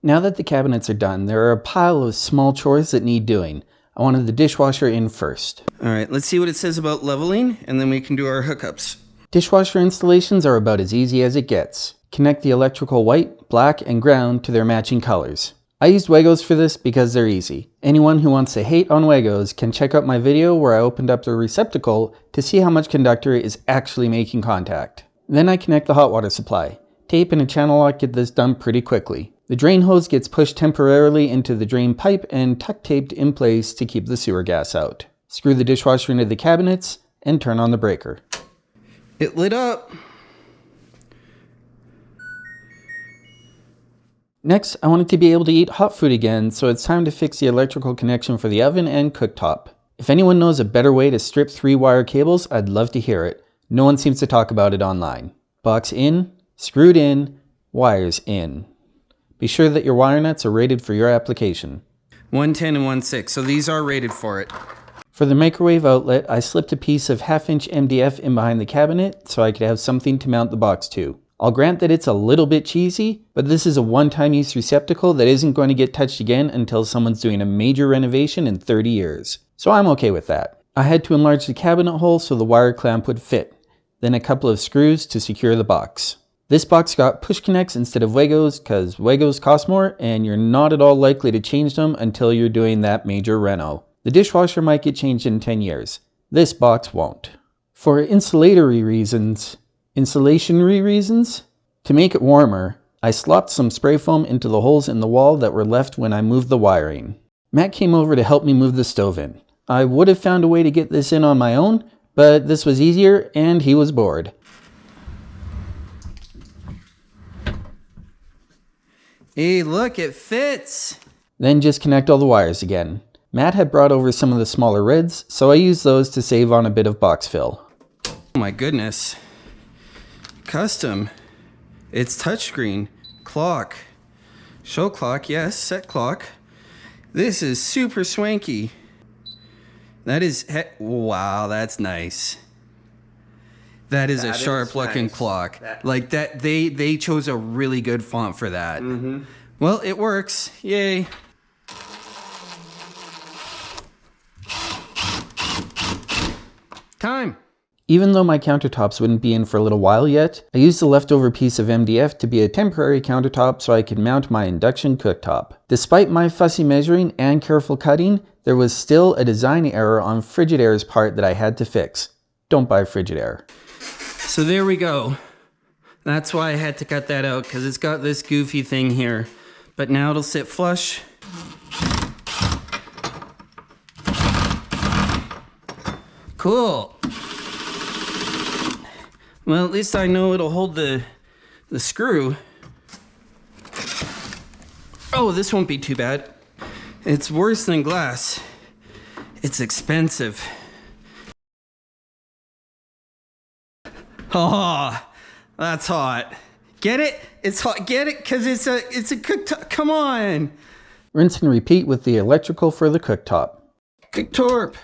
Now that the cabinets are done, there are a pile of small chores that need doing. I wanted the dishwasher in first. Alright, let's see what it says about leveling, and then we can do our hookups. Dishwasher installations are about as easy as it gets. Connect the electrical white, black, and ground to their matching colors. I used Wegos for this because they're easy. Anyone who wants to hate on Wegos can check out my video where I opened up the receptacle to see how much conductor is actually making contact. Then I connect the hot water supply. Tape and a channel lock get this done pretty quickly. The drain hose gets pushed temporarily into the drain pipe and tuck taped in place to keep the sewer gas out. Screw the dishwasher into the cabinets and turn on the breaker. It lit up. Next, I wanted to be able to eat hot food again, so it's time to fix the electrical connection for the oven and cooktop. If anyone knows a better way to strip 3-wire cables, I'd love to hear it. No one seems to talk about it online. Box in, screwed in, wires in. Be sure that your wire nuts are rated for your application. 110 and 1/6, so these are rated for it. For the microwave outlet, I slipped a piece of 1/2-inch MDF in behind the cabinet so I could have something to mount the box to. I'll grant that it's a little bit cheesy, but this is a one-time use receptacle that isn't going to get touched again until someone's doing a major renovation in 30 years. So I'm okay with that. I had to enlarge the cabinet hole so the wire clamp would fit, then a couple of screws to secure the box. This box got push connects instead of Wegos because Wegos cost more and you're not at all likely to change them until you're doing that major reno. The dishwasher might get changed in 10 years. This box won't. For insulation reasons, to make it warmer, I slopped some spray foam into the holes in the wall that were left when I moved the wiring. Matt came over to help me move the stove in. I would have found a way to get this in on my own, but this was easier and he was bored. Hey, look, it fits! Then just connect all the wires again. Matt had brought over some of the smaller reds, so I used those to save on a bit of box fill. Oh my goodness. Custom. It's touchscreen. Clock. Show clock, yes, set clock. This is super swanky. That is, wow, that's nice. That is a sharp looking clock. Like that, they chose a really good font for that. Well, it works. Yay. Time. Even though my countertops wouldn't be in for a little while yet, I used the leftover piece of MDF to be a temporary countertop so I could mount my induction cooktop. Despite my fussy measuring and careful cutting, there was still a design error on Frigidaire's part that I had to fix. Don't buy Frigidaire. So there we go. That's why I had to cut that out, because it's got this goofy thing here. But now it'll sit flush. Cool. Well, at least I know it'll hold the screw. Oh, this won't be too bad. It's worse than glass. It's expensive. Oh, that's hot. Get it? It's hot. Get it? Because it's a cooktop. Come on. Rinse and repeat with the electrical for the cooktop. Cooktop.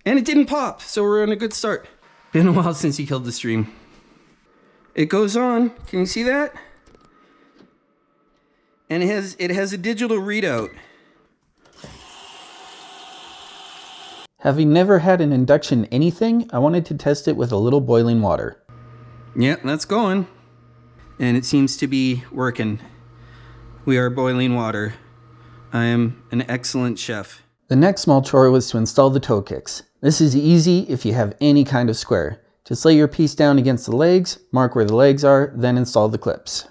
And it didn't pop, so we're on a good start. Been a while since you killed the stream. It goes on. Can you see that? And it has a digital readout. Having never had an induction anything, I wanted to test it with a little boiling water. Yeah, that's going. And it seems to be working. We are boiling water. I am an excellent chef. The next small chore was to install the Toekicks. This is easy if you have any kind of square. Just lay your piece down against the legs, mark where the legs are, then install the clips.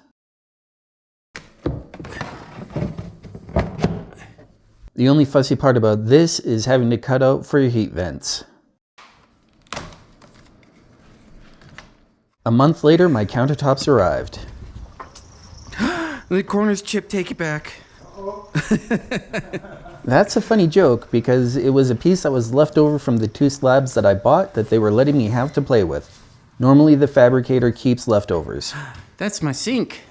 The only fussy part about this is having to cut out for your heat vents. A month later, my countertops arrived. The corner's chipped, take it back. That's a funny joke because it was a piece that was left over from the 2 slabs that I bought that they were letting me have to play with. Normally the fabricator keeps leftovers. That's my sink.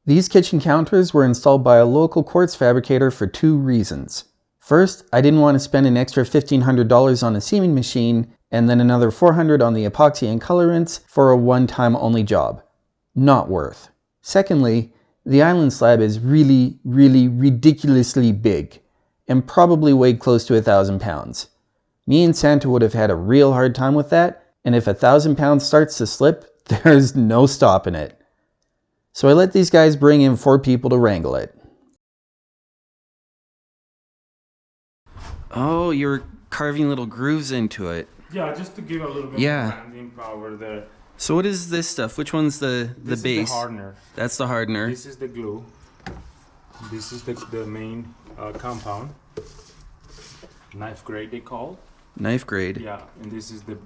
These kitchen counters were installed by a local quartz fabricator for 2 reasons. First, I didn't want to spend an extra $1,500 on a seaming machine and then another $400 on the epoxy and colorants for a one-time only job. Not worth. Secondly, The island slab is really, really ridiculously big, and probably weighed close to 1,000 pounds. Me and Santa would have had a real hard time with that, and if 1,000 pounds starts to slip, there's no stopping it. So I let these guys bring in 4 people to wrangle it. Oh, you're carving little grooves into it. Yeah, just to give a little bit more bending power there. So what is this stuff? Which one's the base? This is the hardener. That's the hardener. This is the glue. This is the main compound. Knife grade they call. Knife grade. Yeah, and this is the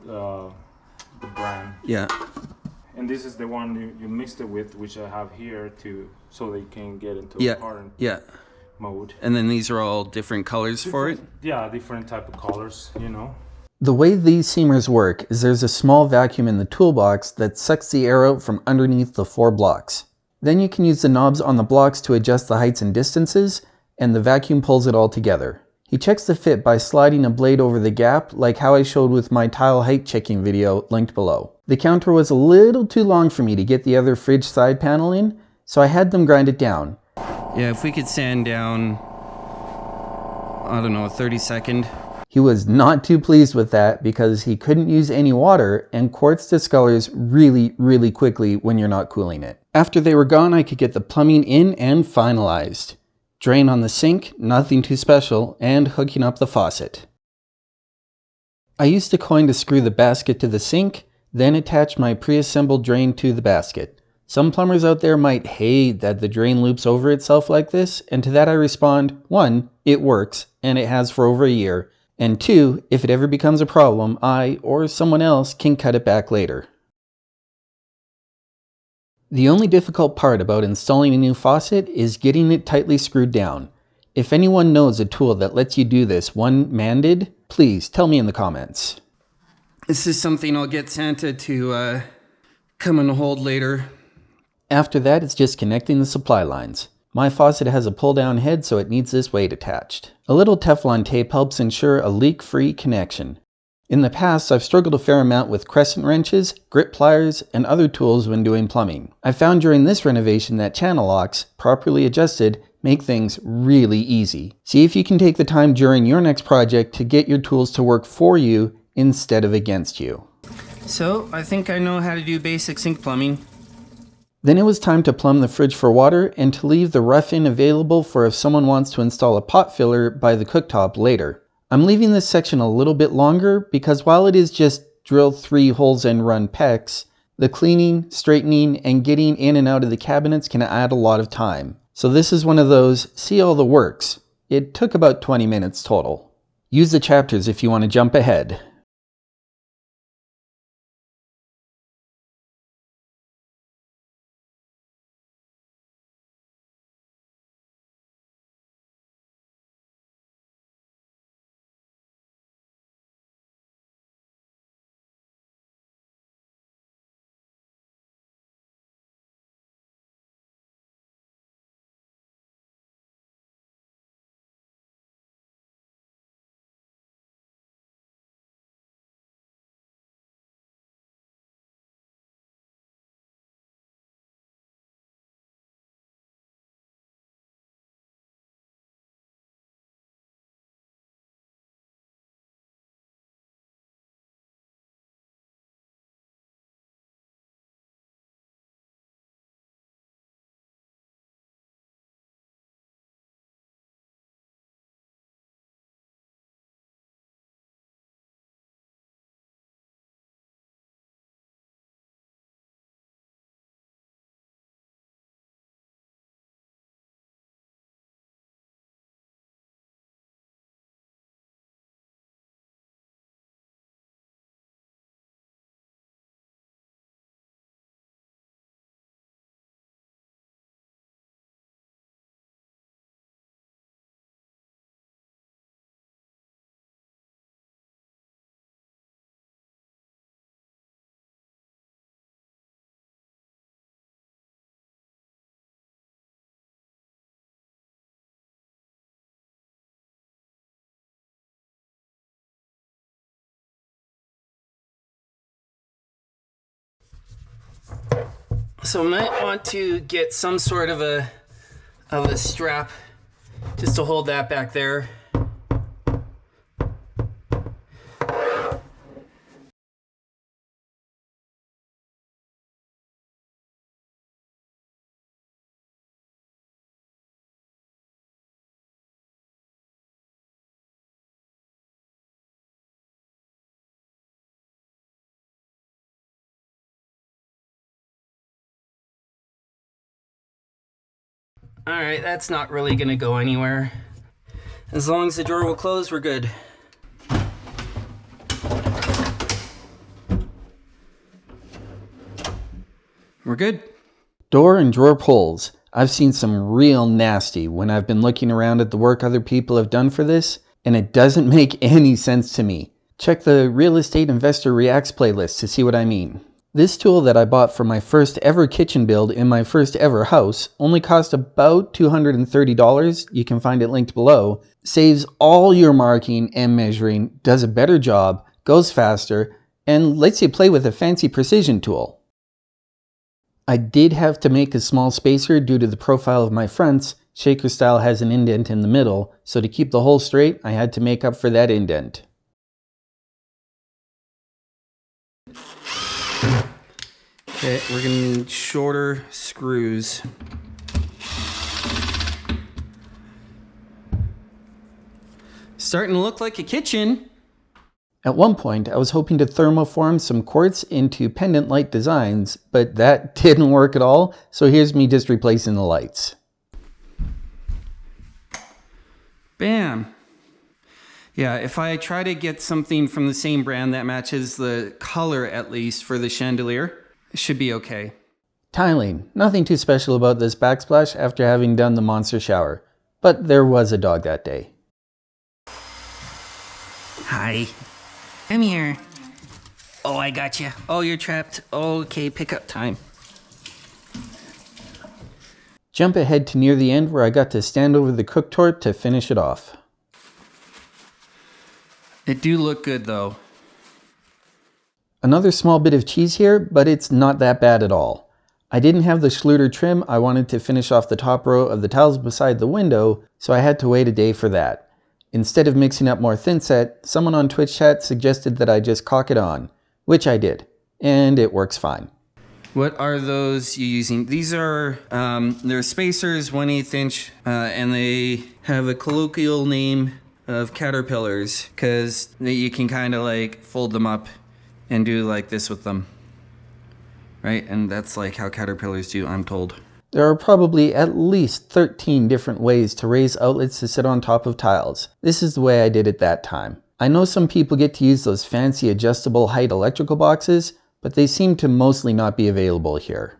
brand. Yeah. And this is the one you mixed it with, which I have here so they can get into a hardened mode. And then these are all different colors for it? Yeah, different type of colors, you know. The way these seamers work is there's a small vacuum in the toolbox that sucks the air out from underneath the 4 blocks. Then you can use the knobs on the blocks to adjust the heights and distances, and the vacuum pulls it all together. He checks the fit by sliding a blade over the gap, like how I showed with my tile height checking video linked below. The counter was a little too long for me to get the other fridge side panel in, so I had them grind it down. Yeah, if we could sand down, I don't know, a 30-second. He was not too pleased with that because he couldn't use any water, and quartz discolors really, really quickly when you're not cooling it. After they were gone, I could get the plumbing in and finalized. Drain on the sink, nothing too special, and hooking up the faucet. I used a coin to screw the basket to the sink, then attach my pre-assembled drain to the basket. Some plumbers out there might hate that the drain loops over itself like this, and to that I respond, 1, it works, and it has for over a year, and 2, if it ever becomes a problem, I or someone else can cut it back later. The only difficult part about installing a new faucet is getting it tightly screwed down. If anyone knows a tool that lets you do this one-manded, please tell me in the comments. This is something I'll get Santa to come and hold later. After that, it's just connecting the supply lines. My faucet has a pull-down head, so it needs this weight attached. A little Teflon tape helps ensure a leak-free connection. In the past, I've struggled a fair amount with crescent wrenches, grip pliers, and other tools when doing plumbing. I found during this renovation that channel locks, properly adjusted, make things really easy. See if you can take the time during your next project to get your tools to work for you instead of against you. So, I think I know how to do basic sink plumbing. Then it was time to plumb the fridge for water and to leave the rough-in available for if someone wants to install a pot filler by the cooktop later. I'm leaving this section a little bit longer because while it is just drill 3 holes and run PEX, the cleaning, straightening, and getting in and out of the cabinets can add a lot of time. So this is one of those see all the works. It took about 20 minutes total. Use the chapters if you want to jump ahead. So I might want to get some sort of a strap just to hold that back there. All right, that's not really gonna go anywhere. As long as the drawer will close, we're good. We're good. Door and drawer pulls. I've seen some real nasty when I've been looking around at the work other people have done for this, and it doesn't make any sense to me. Check the Real Estate Investor Reacts playlist to see what I mean. This tool that I bought for my first ever kitchen build in my first ever house only cost about $230. You can find it linked below. Saves all your marking and measuring, does a better job, goes faster, and lets you play with a fancy precision tool. I did have to make a small spacer due to the profile of my fronts. Shaker style has an indent in the middle, so to keep the hole straight, I had to make up for that indent. Okay, we're gonna need shorter screws. Starting to look like a kitchen. At one point, I was hoping to thermoform some quartz into pendant light designs, but that didn't work at all, so here's me just replacing the lights. Bam. Yeah, if I try to get something from the same brand that matches the color at least for the chandelier, it should be okay. Tiling. Nothing too special about this backsplash after having done the monster shower, but there was a dog that day. Hi. Come here. Oh, I got you. Oh, you're trapped. Okay, pickup time. Jump ahead to near the end where I got to stand over the cooktop to finish it off. It do look good though. Another small bit of cheese here, but it's not that bad at all. I didn't have the Schluter trim. I wanted to finish off the top row of the tiles beside the window, so I had to wait a day for that. Instead of mixing up more thin set, someone on Twitch chat suggested that I just caulk it on, which I did, and it works fine. What are those you using? These are, they're spacers, 1/8 inch, and they have a colloquial name of caterpillars, because you can kind of like fold them up and do like this with them, right? And that's like how caterpillars do, I'm told. There are probably at least 13 different ways to raise outlets to sit on top of tiles. This is the way I did it that time. I know some people get to use those fancy adjustable height electrical boxes, but they seem to mostly not be available here.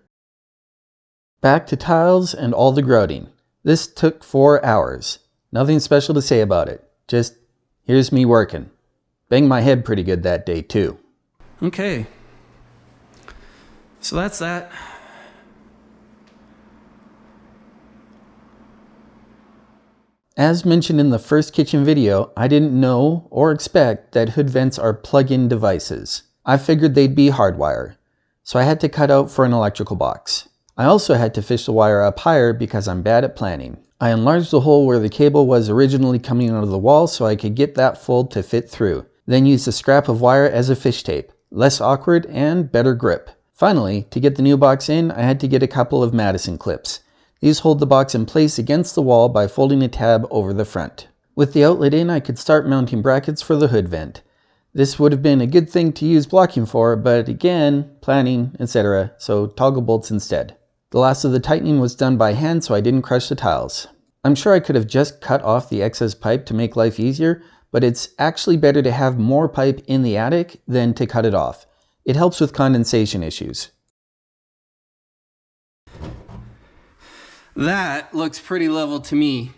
Back to tiles and all the grouting. This took 4 hours. Nothing special to say about it. Just, here's me working. Banged my head pretty good that day too. Okay. So that's that. As mentioned in the first kitchen video, I didn't know or expect that hood vents are plug-in devices. I figured they'd be hardwire, so I had to cut out for an electrical box. I also had to fish the wire up higher because I'm bad at planning. I enlarged the hole where the cable was originally coming out of the wall so I could get that fold to fit through, then used a scrap of wire as a fish tape. Less awkward and better grip. Finally, to get the new box in, I had to get a couple of Madison clips. These hold the box in place against the wall by folding a tab over the front. With the outlet in, I could start mounting brackets for the hood vent. This would have been a good thing to use blocking for, but again, planning, etc., so toggle bolts instead. The last of the tightening was done by hand so I didn't crush the tiles. I'm sure I could have just cut off the excess pipe to make life easier, but it's actually better to have more pipe in the attic than to cut it off. It helps with condensation issues. That looks pretty level to me.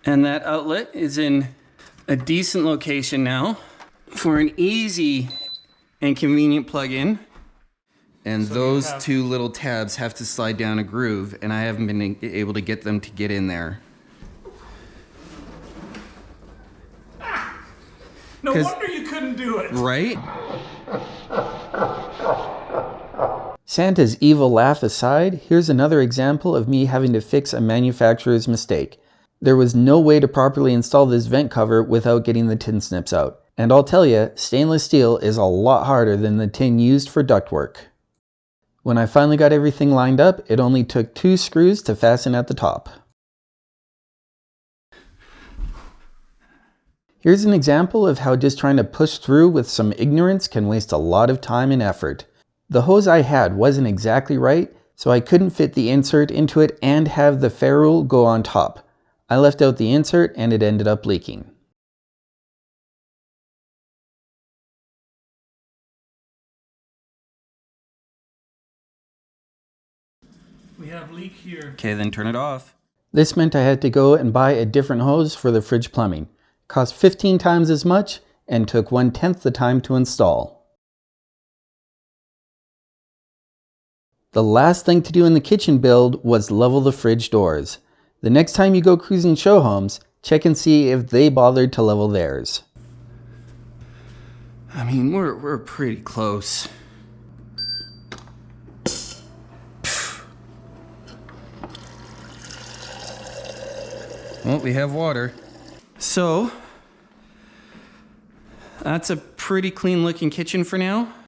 And that outlet is in a decent location now for an easy and convenient plug-in. And so those two little tabs have to slide down a groove, and I haven't been able to get them to get in there. No wonder you couldn't do it. Right? Santa's evil laugh aside, here's another example of me having to fix a manufacturer's mistake. There was no way to properly install this vent cover without getting the tin snips out. And I'll tell you, stainless steel is a lot harder than the tin used for ductwork. When I finally got everything lined up, it only took 2 screws to fasten at the top. Here's an example of how just trying to push through with some ignorance can waste a lot of time and effort. The hose I had wasn't exactly right, so I couldn't fit the insert into it and have the ferrule go on top. I left out the insert and it ended up leaking. We have leak here. Okay, then turn it off. This meant I had to go and buy a different hose for the fridge plumbing. Cost 15 times as much and took 1/10 the time to install. The last thing to do in the kitchen build was level the fridge doors. The next time you go cruising show homes, check and see if they bothered to level theirs. I mean, we're pretty close. Well, we have water. So, that's a pretty clean looking kitchen for now.